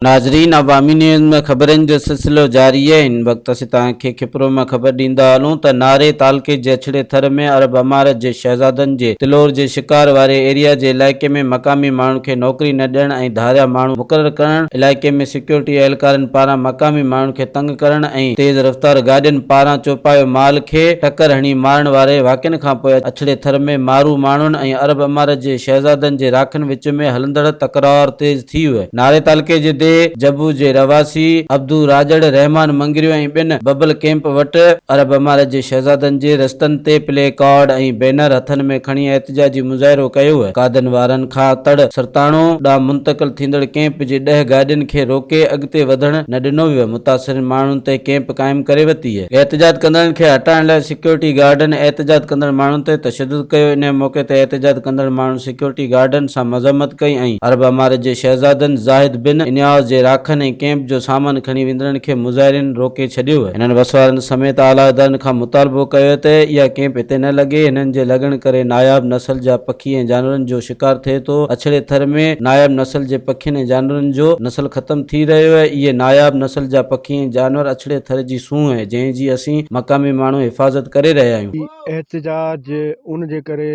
नाज़रीन, अवामी न्यूज़ में ख़बरनि जो सिलसिलो जारी है। इन वक्त असीं तव्हांखे खिपरो में ख़बर ॾींदा हलूं त नारे तालके जे अछड़े थर में अरब अमारत जे शहज़ादनि जे तिलोर जे शिकार वारे एरिया जे इलाइक़े में मक़ामी माण्हुनि खे नौकरी न ॾियण ऐं धारिया माण्हू मुक़ररु करण, इलाइक़े में सिक्योरिटी एहलकारनि पारां मक़ामी माण्हुनि खे तंग करण ऐं तेज़ रफ़्तार गाॾियुनि पारां चौपायो माल खे टक्कर हणी मारण वारे वाक़िअनि खां पोइ अछड़े थर में मारू माण्हुनि ऐं अरब अमारत जे शहज़ादनि जे राखनि विच में हलंदड़ तकरार तेज़ थी वियो आहे। नारे तालके जे जबू जे रवासी अब्दुल राजड़ रहमान मंगरियो ऐं ॿिनि बबल कैंप वटि अरब अमारत जे शहज़ादनि जे रस्तनि ते प्ले कार्ड ऐं बैनर हथनि में खणी एहतिजाजी मुज़ाहिरो कयो आहे। कादन वारनि खां तड़ सरताणो ॾांहुं मुंतक़िल थींदड़ कैंप जे 10 गाॾियुनि खे रोके अॻिते वधण न ॾिनो वियो। मुतासिर माण्हुनि ते कैंप क़ाइमु करे वरिती आहे। एहतिजाज कंदड़नि खे हटाइण लाइ सिक्योरिटी गार्डनि एहतिजाज कंदड़ माण्हुनि ते तशदुद कयो। इन मौक़े ते एहतिजाज कंदड़ माण्हुनि सिक्योरिटी गार्डनि सां मज़म्मत कई ऐं अरब अमारत जे शहज़ादनि ज़ाहिद बिन इनियाज़ जे राखनि ऐं कैंप जो सामान खणी वेंदड़नि खे मुज़ाहिरीन रोके छॾियो आहे। हिननि वसवारनि समेत आलादारनि खां मुतालबो कयो त इहा कैंप हिते न लॻे। हिननि जे लॻण करे नायाब नस्ल जा पखी ऐं जानवरनि जो शिकार थिए थो। अछड़े थर में नायाब नस्ल जे पखियुनि ऐं जानवरनि जो नस्ल ख़तम थी रहियो आहे। इहे नायाब नस्ल जा पखी ऐं जानवर अछड़े थर जी सूंह आहे, जंहिंजी असीं मक़ामी माण्हू हिफ़ाज़त करे रहिया आहियूं। एहतिजाज उन जे करे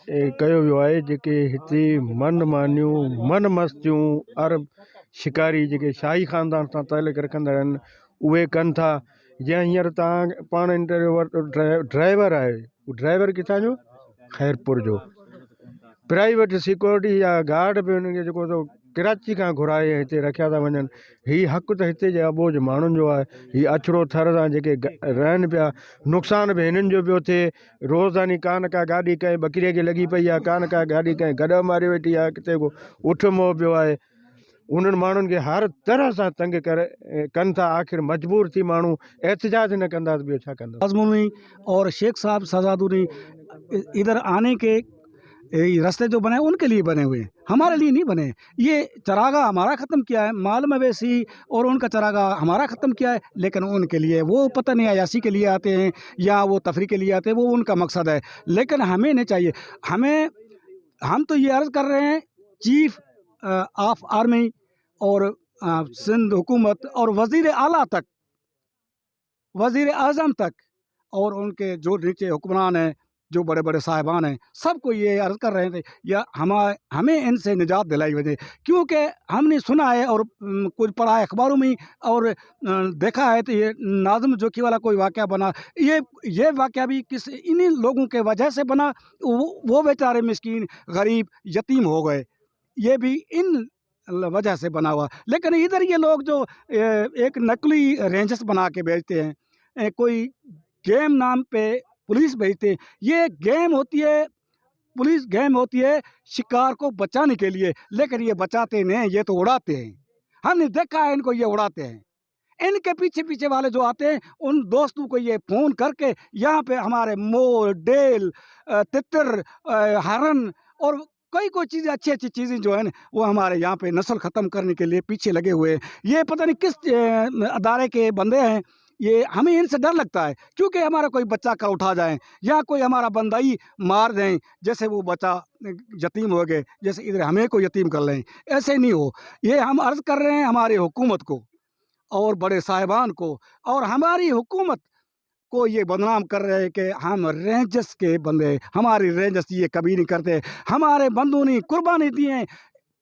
कयो वियो आहे जेके हिते मन मानियूं मन मस्तियूं अरब शिकारी जेके शाही ख़ानदान सां तालुक़ रखंदा आहिनि उहे कनि था। जीअं हींअर तव्हां पाण इंटरव्यू वटि ड्राइवर आहे, उहो ड्राइवर किथां जो? खैरपुर जो। प्राइवेट सिक्योरिटी या गार्ड बि उनखे जेको सो कराची खां घुराए हिते रखिया था वञनि। हीउ हक़ु त हिते जे अबोज माण्हुनि जो आहे। हीउ अछड़ो थर सां जेके रहनि पिया, नुक़सान बि हिननि जो पियो थिए। रोज़ानी का न का गाॾी कंहिं बकरीअ खे लॻी पई आहे, का न का गाॾी कंहिं गॾु मारे वेठी आहे, किथे को उठ मोह पियो आहे। उन्हनि माण्हुनि खे हर तरह सां तंग करे कनि था। आख़िर मजबूर थी माण्हू एहतिजाज न कंदा ॿियो छा कंदा। आजमूनी और शेख साहब शहजादुनी इधर आने के रास्ते जो बने उनके लिए बने हुए हैं, हमारे लिए नहीं बने। ये चरागाह हमारा ख़त्म किया है, माल मवेशी और उनका चरागाह हमारा ख़त्म किया है, लेकिन उनके लिए वो पता नहीं अयाशी के लिए आते हैं या वो तफरी के लिए आते हैं, वो उनका मकसद है। लेकिन हमें नहीं चाहिए। हम तो ये अर्ज़ कर रहे हैं चीफ ऑफ आर्मी और सिंध हुकूमत और वज़ीर आला तक, वज़ीर आज़म तक और उनके जो नीचे हुक्मरान हैं, जो बड़े बड़े साहिबान हैं, सबको ये अर्ज़ कर रहे थे या हमें इनसे निजात दिलाई वजह, क्योंकि हमने सुना है और कुछ पढ़ा है अखबारों में और देखा है तो ये नाज़िम जोकी वाला कोई वाक़या बना। ये वाक़या भी किस इन्हीं लोगों के वजह से बना। वो बेचारे मिस्कीन गरीब यतीम हो गए, ये भी इन वजह से बना हुआ। लेकिन इधर ये लोग जो एक नकली रेंजर्स बना के बेचते हैं, कोई गेम नाम पे पुलिस भेजते हैं। ये गेम होती है, पुलिस गेम होती है शिकार को बचाने के लिए, लेकिन ये बचाते नहीं, ये तो उड़ाते हैं। हमने देखा है इनको, ये उड़ाते हैं। इनके पीछे पीछे वाले जो आते हैं उन दोस्तों को ये फ़ोन करके यहाँ पे हमारे मोर, डेल, तितर, हरन और कोई चीज़ें अच्छी अच्छी चीज़ें जो है ना वो हमारे यहाँ पे नस्ल ख़त्म करने के लिए पीछे लगे हुए हैं। ये पता नहीं किस अदारे के बंदे हैं। ये हमें इनसे डर लगता है, क्योंकि हमारा कोई बच्चा का उठा जाए या कोई हमारा बंदा ही मार दें, जैसे वो बच्चा यतीम हो गए, जैसे इधर हमें को यतीम कर लें, ऐसे नहीं हो। ये हम अर्ज़ कर रहे हैं हमारी हुकूमत को और बड़े साहिबान को और हमारी हुकूमत को ये बदनाम कर रहे हैं कि हम रेंजर्स के बंदे, हमारी रेंजर्स ये कभी नहीं करते। हमारे बंदों ने कुर्बानी दी है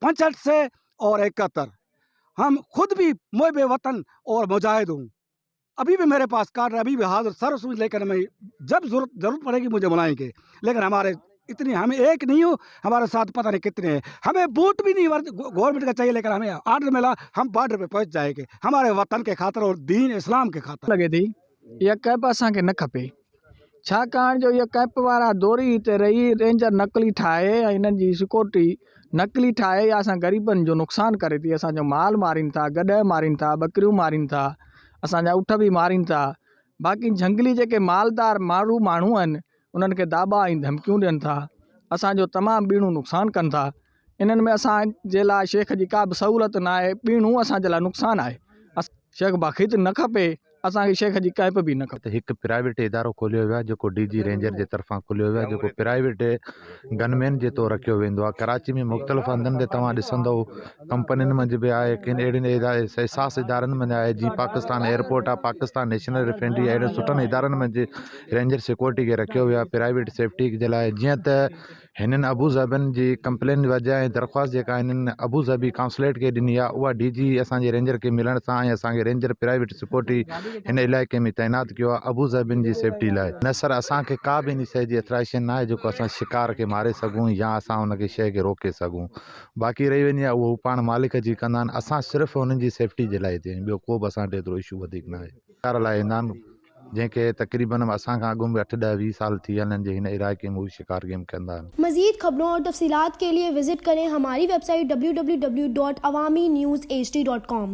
65 से और 71। हम खुद भी मुहिब वतन और मुजाहिद हूँ। अभी भी मेरे पास कार्ड, अभी भी हाजिर सर सूझ लेकर मैं जब ज़रूरत पड़ेगी मुझे बुलाएंगे। लेकिन हमारे इतनी, हमें एक नहीं हो, हमारे साथ पता नहीं कितने हैं। हमें बूट भी नहीं गवर्नमेंट का चाहिए, लेकिन हमें आर्डर मिला, हम बॉर्डर पे पहुंच जाएंगे हमारे वतन के खातिर और दीन इस्लाम के खातिर। लगे थी इहा कैप असांखे न खपे, छाकाणि जो इहा कैप वारा दौरी हिते रही रेंजर नकली ठाहे ऐं हिननि जी सिक्योरिटी नकली ठाहे असां ग़रीबनि जो नुक़सानु करे थी। असांजो माल मारीनि था, गॾ मारीनि था, ॿकरियूं मारीनि था, असांजा उठ बि मारीनि था। बाक़ी झंगली जेके मालदार माण्हू आहिनि उन्हनि खे दाबा ऐं धमकियूं ॾियनि था, असांजो तमामु ॿीणो नुक़सानु कनि था। इन्हनि में असांजे लाइ शेख जी का बि सहूलियत न आहे, ॿीणो असांजे लाइ नुक़सानु आहे। शेख बाक़ी न खपे, असांखे शेख जी कैप बि न खपे। त हिकु प्राइवेट इदारो खोलियो वियो आहे जेको DG रेंजर जे तरफ़ां खोलियो वियो आहे, जेको प्राइवेट गनमैन जे तौरु रखियो वेंदो आहे। कराची में मुख़्तलिफ़ हंधनि ते तव्हां ॾिसंदव कंपनियुनि मंझि बि आहे, किन अहिड़ियुनि एहसास इदारनि में आहे, जीअं पाकिस्तान एयरपोर्ट आहे, पाकिस्तान नेशनल रिफाइनरी आहे, अहिड़े सुठनि इदारनि मंझि रेंजर सिक्योरिटी खे रखियो वियो आहे प्राइवेट सेफ्टी जे लाइ। जीअं त हिननि अबू ज़ाबिन जी कंप्लेन वजह ऐं दरख़्वास्त जेका हिननि अबू ज़ाबी काउंसलेट खे ॾिनी आहे, उहा DG असांजे रेंजर खे मिलण सां ऐं असांखे रेंजर प्राइवेट सिक्योरिटी हिन इलाइक़े में तैनात कयो आहे अबू ज़ाबिन जी सेफ्टी लाइ। न सर असांखे का बि इन शइ जी एथराइज़ेशन न आहे जेको असां शिकार खे मारे सघूं या असां हुनखे शइ खे रोके सघूं। बाक़ी रही वेंदी आहे उहो पाण मालिक जी कंदा आहिनि, असां सिर्फ़ु हुननि जी सेफ्टी जे लाइ हिते आहियूं, ॿियो को बि असां वटि एतिरो इशू वधीक न आहे। शिकार लाइ ईंदा आहिनि जंहिंखे तक़रीबन असांखां अॻु में 8-10-20 साल थी विया आहिनि जे हिन इलाइक़े में उहे शिकार गेम कंदा आहिनि। मज़ीद खबरों और तफसीलात के लिए विजिट करें हमारी वेबसाइट www.awamiNewsHD.com।